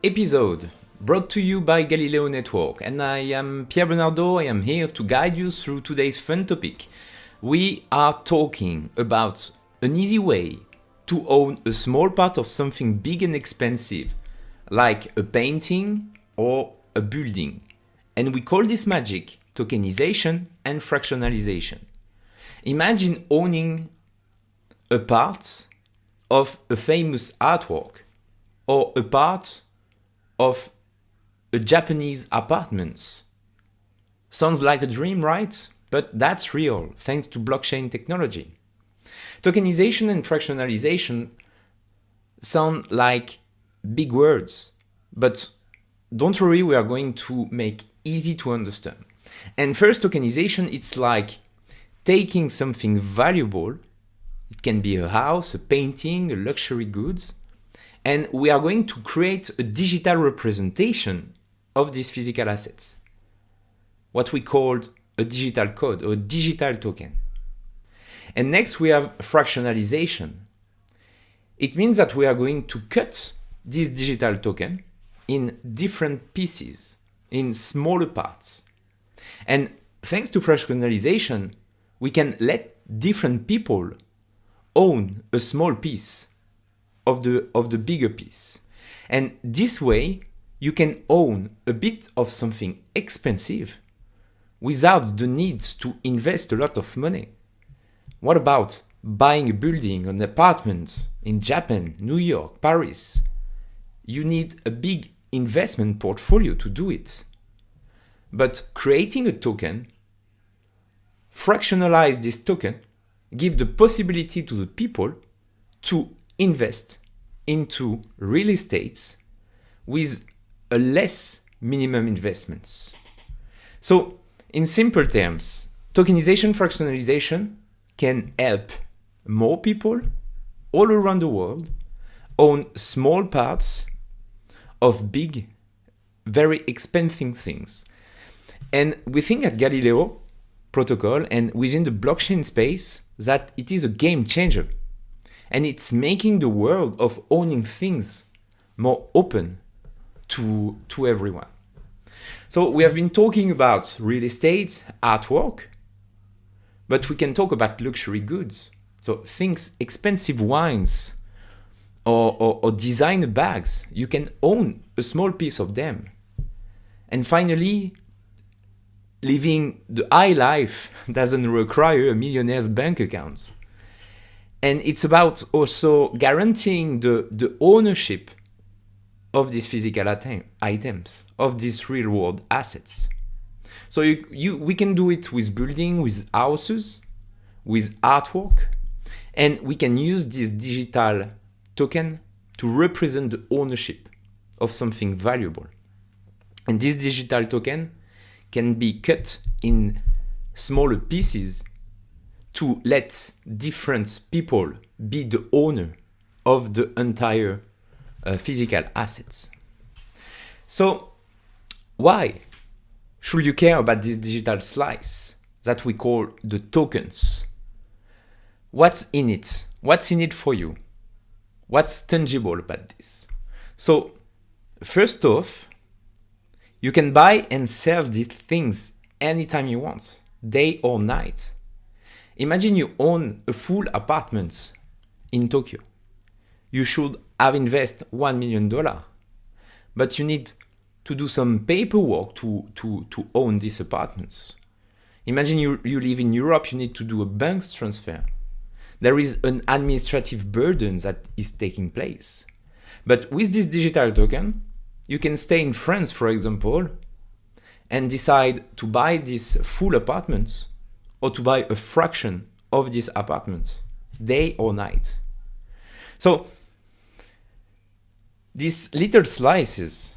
episode brought to you by Galileo Network, and I am Pierre Bernardo. I am here to guide you through today's fun topic. We are talking about an easy way to own a small part of something big and expensive, like a painting or a building. And we call this magic tokenization and fractionalization. Imagine owning a part of a famous artwork or a part of a Japanese apartment. Sounds like a dream, right? But that's real, thanks to blockchain technology. Tokenization and fractionalization sound like big words, but don't worry, we are going to make easy to understand. And first, tokenization, it's like taking something valuable. It can be a house, a painting, a luxury goods, and we are going to create a digital representation of these physical assets, what we called a digital code or a digital token. And next we have fractionalization. It means that we are going to cut this digital token in different pieces, in smaller parts. And thanks to fractionalization, we can let different people own a small piece of the bigger piece. And this way, you can own a bit of something expensive without the need to invest a lot of money. What about buying a building, an apartment in Japan, New York, Paris? You need a big investment portfolio to do it. But creating a token, fractionalize this token, give the possibility to the people to invest into real estates with a less minimum investments. So, in simple terms, tokenization fractionalization can help more people all around the world own small parts of big, very expensive things. And we think at Galileo protocol and within the blockchain space that it is a game changer. And it's making the world of owning things more open to everyone. So we have been talking about real estate, artwork, but we can talk about luxury goods. So things, expensive wines or designer bags, you can own a small piece of them. And finally, living the high life doesn't require a millionaire's bank account. And it's about also guaranteeing the ownership of these physical items, of these real world assets. So we can do it with building, with houses, with artwork, and we can use this digital token to represent the ownership of something valuable. And this digital token can be cut in smaller pieces to let different people be the owner of the entire physical assets. So why should you care about this digital slice that we call the tokens? What's in it? What's in it for you? What's tangible about this? So first off, you can buy and sell these things anytime you want, day or night. Imagine you own a full apartment in Tokyo. You should have invested $1 million, but you need to do some paperwork to own these apartments. Imagine you live in Europe, you need to do a bank transfer. There is an administrative burden that is taking place. But with this digital token, you can stay in France, for example, and decide to buy this full apartment or to buy a fraction of this apartment, day or night. So these little slices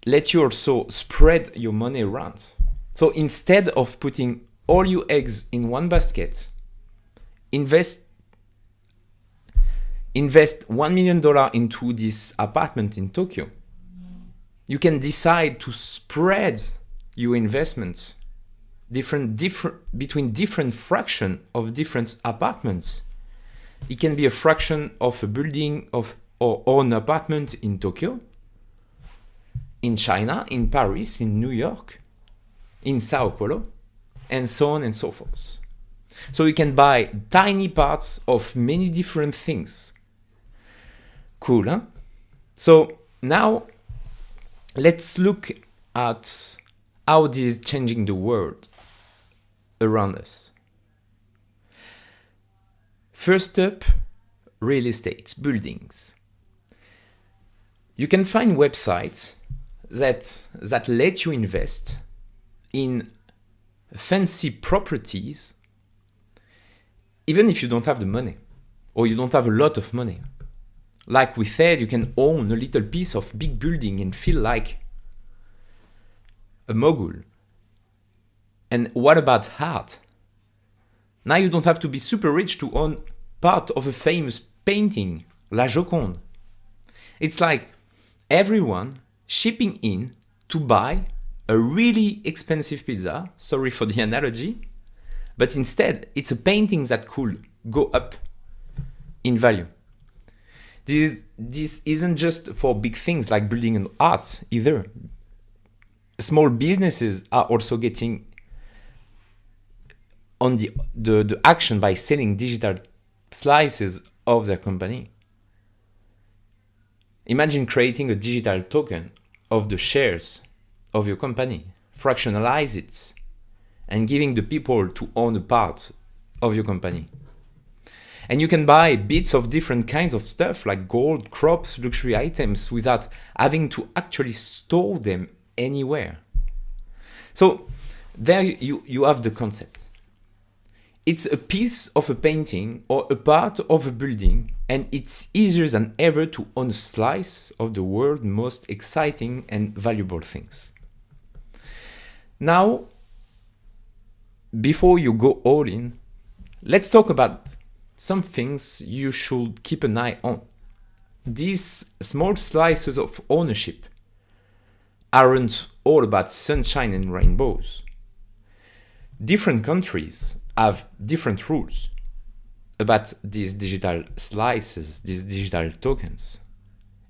let you also spread your money around. So instead of putting all your eggs in one basket, invest $1 million into this apartment in Tokyo. You can decide to spread your investments between different fractions of different apartments. It can be a fraction of a building or an apartment in Tokyo, in China, in Paris, in New York, in Sao Paulo, and so on and so forth. So you can buy tiny parts of many different things. Cool, huh? So now let's look at how this is changing the world around us. First up, real estate, buildings. You can find websites that let you invest in fancy properties even if you don't have the money or you don't have a lot of money. Like we said, you can own a little piece of big building and feel like a mogul. And what about art? Now you don't have to be super rich to own part of a famous painting, La Joconde. It's like everyone shipping in to buy a really expensive pizza, sorry for the analogy, but instead it's a painting that could go up in value. This isn't just for big things like building and arts either. Small businesses are also getting on the action by selling digital slices of their company. Imagine creating a digital token of the shares of your company, fractionalize it, and giving the people to own a part of your company. And you can buy bits of different kinds of stuff like gold, crops, luxury items without having to actually store them anywhere. So there you have the concept. It's a piece of a painting or a part of a building, and it's easier than ever to own a slice of the world's most exciting and valuable things. Now, before you go all in, let's talk about some things you should keep an eye on. These small slices of ownership aren't all about sunshine and rainbows. Different countries have different rules about these digital slices, these digital tokens.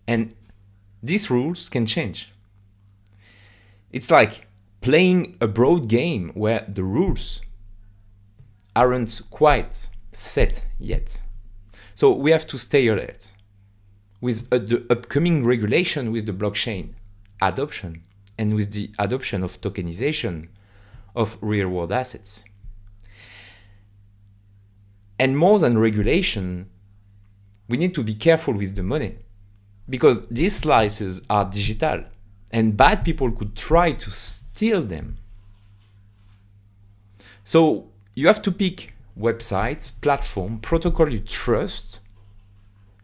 And these rules can change. It's like playing a broad game where the rules aren't quite set yet. So we have to stay alert with the upcoming regulation with the blockchain adoption and with the adoption of tokenization of real-world assets. And more than regulation, we need to be careful with the money because these slices are digital and bad people could try to steal them. So you have to pick websites, platform, protocol you trust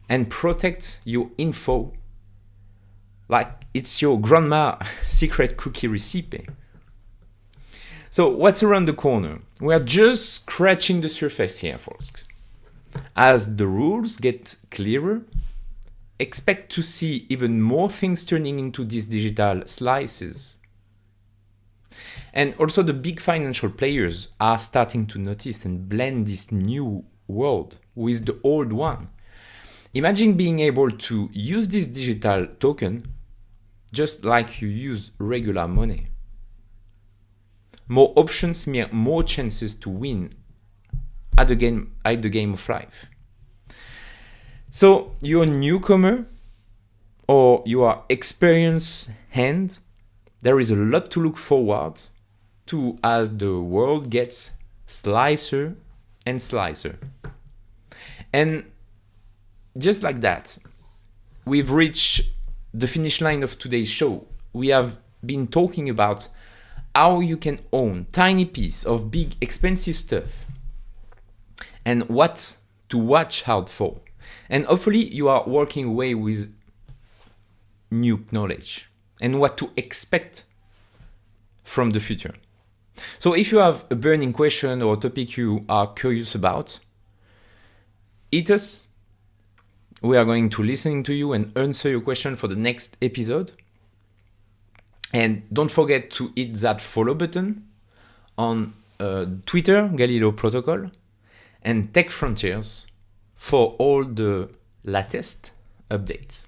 and protect your info like it's your grandma's secret cookie recipe. So what's around the corner? We are just scratching the surface here, folks. As the rules get clearer, expect to see even more things turning into these digital slices. And also the big financial players are starting to notice and blend this new world with the old one. Imagine being able to use this digital token just like you use regular money. More options mean more chances to win at the game of life. So you're a newcomer or you are experienced hand, there is a lot to look forward to as the world gets slicer and slicer. And just like that, we've reached the finish line of today's show. We have been talking about how you can own tiny piece of big expensive stuff and what to watch out for. And hopefully you are walking away with new knowledge and what to expect from the future. So if you have a burning question or a topic you are curious about, hit us. We are going to listen to you and answer your question for the next episode. And don't forget to hit that follow button on Twitter, Galileo Protocol, and Tech Frontiers for all the latest updates.